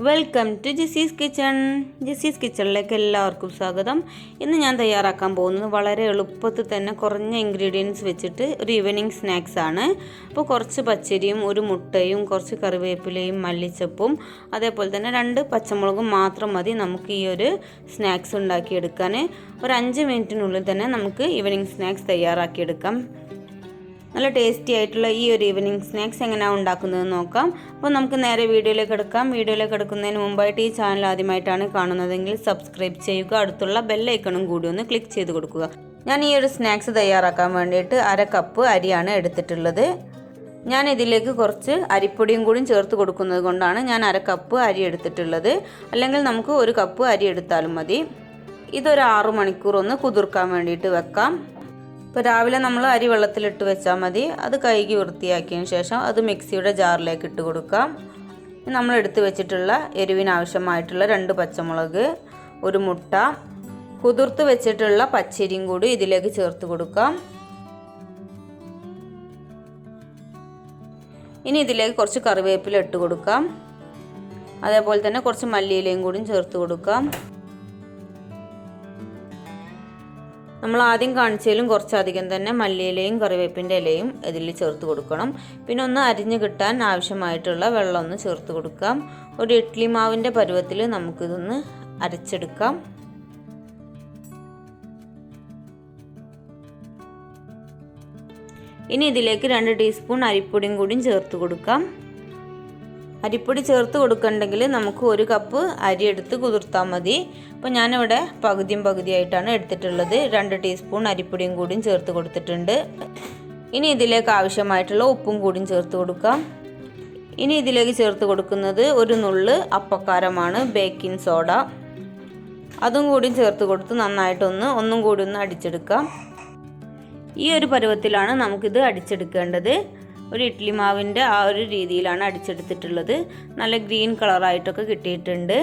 Welcome to Jisi's kitchen. Jisi's കിച്ചണിലേക്ക് എല്ലാവർക്കും സ്വാഗതം. ഇന്ന് ഞാൻ തയ്യാറാക്കാൻ പോകുന്നത് വളരെ എളുപ്പത്തിൽ തന്നെ കുറഞ്ഞ ഇൻഗ്രീഡിയൻസ് വെച്ചിട്ട് ഒരു ഈവനിങ് സ്നാക്സ് ആണ്. അപ്പോൾ കുറച്ച് പച്ചരിയും ഒരു മുട്ടയും കുറച്ച് കറിവേപ്പിലയും മല്ലിച്ചപ്പും അതേപോലെ തന്നെ 2 പച്ചമുളകും മാത്രം മതി നമുക്ക് ഈ ഒരു സ്നാക്സ് ഉണ്ടാക്കിയെടുക്കാൻ. ഒരു 5 മിനിറ്റിനുള്ളിൽ തന്നെ നമുക്ക് ഈവനിങ് സ്നാക്സ് തയ്യാറാക്കിയെടുക്കാം. നല്ല ടേസ്റ്റി ആയിട്ടുള്ള ഈ ഒരു ഈവനിങ് സ്നാക്സ് എങ്ങനെയാണ് ഉണ്ടാക്കുന്നതെന്ന് നോക്കാം. അപ്പോൾ നമുക്ക് നേരെ വീഡിയോയിലേക്ക് എടുക്കാം. വീഡിയോയിലേക്ക് എടുക്കുന്നതിന് മുമ്പായിട്ട് ഈ ചാനൽ ആദ്യമായിട്ടാണ് കാണുന്നതെങ്കിൽ സബ്സ്ക്രൈബ് ചെയ്യുക, അടുത്തുള്ള ബെല്ലൈക്കണും കൂടി ഒന്ന് ക്ലിക്ക് ചെയ്ത് കൊടുക്കുക. ഞാൻ ഈ ഒരു സ്നാക്സ് തയ്യാറാക്കാൻ വേണ്ടിയിട്ട് 1/2 കപ്പ് അരിയാണ് എടുത്തിട്ടുള്ളത്. ഞാൻ ഇതിലേക്ക് കുറച്ച് അരിപ്പൊടിയും കൂടി ചേർത്ത് കൊടുക്കുന്നത് കൊണ്ടാണ് ഞാൻ 1/2 കപ്പ് അരി എടുത്തിട്ടുള്ളത്. അല്ലെങ്കിൽ നമുക്ക് 1 കപ്പ് അരി എടുത്താലും മതി. ഇതൊരു 6 മണിക്കൂർ ഒന്ന് കുതിർക്കാൻ വേണ്ടിയിട്ട് വെക്കാം. ഇപ്പോൾ രാവിലെ നമ്മൾ അരി വെള്ളത്തിലിട്ട് വെച്ചാൽ മതി. അത് കഴുകി വൃത്തിയാക്കിയതിന് ശേഷം അത് മിക്സിയുടെ ജാറിലേക്ക് ഇട്ട് കൊടുക്കാം. നമ്മൾ എടുത്ത് വെച്ചിട്ടുള്ള എരിവിനാവശ്യമായിട്ടുള്ള 2 പച്ചമുളക്, ഒരു മുട്ട, കുതിർത്ത് വെച്ചിട്ടുള്ള പച്ചരിയും കൂടി ഇതിലേക്ക് ചേർത്ത് കൊടുക്കാം. ഇനി ഇതിലേക്ക് കുറച്ച് കറിവേപ്പില ഇട്ട് കൊടുക്കാം. അതേപോലെ തന്നെ കുറച്ച് മല്ലിയിലയും കൂടി ചേർത്ത് കൊടുക്കാം. നമ്മൾ ആദ്യം കാണിച്ചതിലും കുറച്ചധികം തന്നെ മല്ലിയിലയും കറിവേപ്പിൻ്റെ ഇലയും ഇതിൽ ചേർത്ത് കൊടുക്കണം. പിന്നെ ഒന്ന് അരിഞ്ഞ് കിട്ടാൻ ആവശ്യമായിട്ടുള്ള വെള്ളം ഒന്ന് ചേർത്ത് കൊടുക്കാം. ഒരു ഇഡ്ഡലി മാവിൻ്റെ പരുവത്തിൽ നമുക്കിതൊന്ന് അരച്ചെടുക്കാം. ഇനി ഇതിലേക്ക് 2 ടീസ്പൂൺ അരിപ്പൊടിയും കൂടിയും ചേർത്ത് കൊടുക്കാം. അരിപ്പൊടി ചേർത്ത് കൊടുക്കണമെങ്കിൽ നമുക്ക് 1 കപ്പ് അരി എടുത്ത് കുതിർത്താൽ മതി. അപ്പോൾ ഞാനിവിടെ പകുതിയായിട്ടാണ് എടുത്തിട്ടുള്ളത്. 2 ടീസ്പൂൺ അരിപ്പൊടിയും കൂടിയും ചേർത്ത് കൊടുത്തിട്ടുണ്ട്. ഇനി ഇതിലേക്ക് ആവശ്യമായിട്ടുള്ള ഉപ്പും കൂടിയും ചേർത്ത് കൊടുക്കാം. ഇനി ഇതിലേക്ക് ചേർത്ത് കൊടുക്കുന്നത് ഒരു നുള്ള് അപ്പക്കാരമാണ്, ബേക്കിംഗ് സോഡ. അതും കൂടിയും ചേർത്ത് കൊടുത്ത് ഒന്നും കൂടി ഒന്ന് അടിച്ചെടുക്കാം. ഈ ഒരു പരുവത്തിലാണ് നമുക്കിത് അടിച്ചെടുക്കേണ്ടത്. ഒരു ഇഡ്ഡലി മാവിൻ്റെ ആ ഒരു രീതിയിലാണ് അടിച്ചെടുത്തിട്ടുള്ളത്. നല്ല ഗ്രീൻ കളറായിട്ടൊക്കെ കിട്ടിയിട്ടുണ്ട്.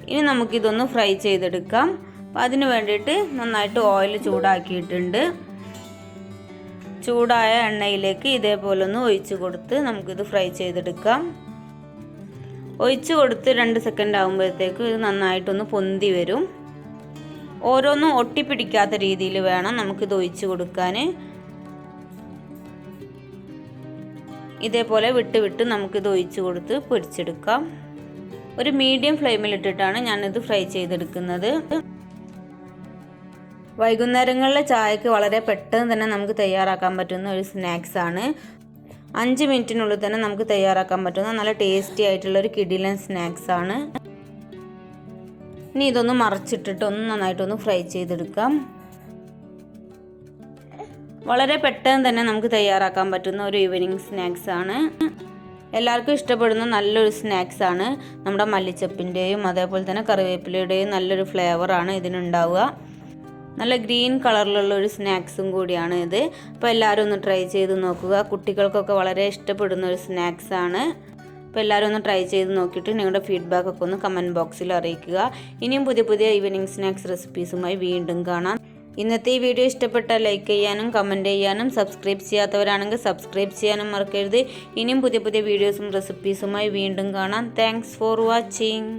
ഇനി നമുക്കിതൊന്ന് ഫ്രൈ ചെയ്തെടുക്കാം. അപ്പോൾ അതിന് വേണ്ടിയിട്ട് നന്നായിട്ട് ഓയിൽ ചൂടാക്കിയിട്ടുണ്ട്. ചൂടായ എണ്ണയിലേക്ക് ഇതേപോലെ ഒന്ന് ഒഴിച്ച് കൊടുത്ത് നമുക്കിത് ഫ്രൈ ചെയ്തെടുക്കാം. ഒഴിച്ച് കൊടുത്ത് 2 സെക്കൻഡ് ആകുമ്പോഴത്തേക്ക് ഇത് നന്നായിട്ടൊന്ന് പൊന്തി വരും. ഓരോന്നും ഒട്ടിപ്പിടിക്കാത്ത രീതിയിൽ വേണം നമുക്കിത് ഒഴിച്ച് കൊടുക്കാൻ. ഇതേപോലെ വിട്ട് നമുക്കിത് ഒഴിച്ച് കൊടുത്ത് പൊരിച്ചെടുക്കാം. ഒരു മീഡിയം ഫ്ലെയിമിലിട്ടിട്ടാണ് ഞാനിത് ഫ്രൈ ചെയ്തെടുക്കുന്നത്. വൈകുന്നേരങ്ങളിലെ ചായക്ക് വളരെ പെട്ടെന്ന് തന്നെ നമുക്ക് തയ്യാറാക്കാൻ പറ്റുന്ന ഒരു സ്നാക്സ് ആണ്. 5 മിനിറ്റിനുള്ളിൽ തന്നെ നമുക്ക് തയ്യാറാക്കാൻ പറ്റുന്ന നല്ല ടേസ്റ്റി ആയിട്ടുള്ള ഒരു കിടിലൻ സ്നാക്സ് ആണ്. ഇനി ഇതൊന്ന് മറിച്ചിട്ടിട്ട് നന്നായിട്ടൊന്ന് ഫ്രൈ ചെയ്തെടുക്കാം. വളരെ പെട്ടെന്ന് തന്നെ നമുക്ക് തയ്യാറാക്കാൻ പറ്റുന്ന ഒരു ഈവനിങ് സ്നാക്സ് ആണ്. എല്ലാവർക്കും ഇഷ്ടപ്പെടുന്ന നല്ലൊരു സ്നാക്സ് ആണ്. നമ്മുടെ മല്ലിച്ചപ്പിൻ്റെയും അതേപോലെ തന്നെ കറിവേപ്പിലയുടെയും നല്ലൊരു ഫ്ലേവറാണ് ഇതിനുണ്ടാവുക. നല്ല ഗ്രീൻ കളറിലുള്ള ഒരു സ്നാക്സും കൂടിയാണ് ഇത്. അപ്പോൾ എല്ലാവരും ഒന്ന് ട്രൈ ചെയ്ത് നോക്കുക. കുട്ടികൾക്കൊക്കെ വളരെ ഇഷ്ടപ്പെടുന്ന ഒരു സ്നാക്സ് ആണ്. അപ്പോൾ എല്ലാവരും ഒന്ന് ട്രൈ ചെയ്ത് നോക്കിയിട്ട് നിങ്ങളുടെ ഫീഡ്ബാക്കൊക്കെ ഒന്ന് കമൻറ്റ് ബോക്സിൽ അറിയിക്കുക. ഇനിയും പുതിയ ഈവനിങ് സ്നാക്സ് റെസിപ്പീസുമായി വീണ്ടും കാണാം. ഇന്നത്തെ ഈ വീഡിയോ ഇഷ്ടപ്പെട്ടാൽ ലൈക്ക് ചെയ്യാനും കമൻറ്റ് ചെയ്യാനും സബ്സ്ക്രൈബ് ചെയ്യാത്തവരാണെങ്കിൽ സബ്സ്ക്രൈബ് ചെയ്യാനും മറക്കരുത്. ഇനിയും പുതിയ വീഡിയോസും റെസിപ്പീസുമായി വീണ്ടും കാണാം. Thanks for watching.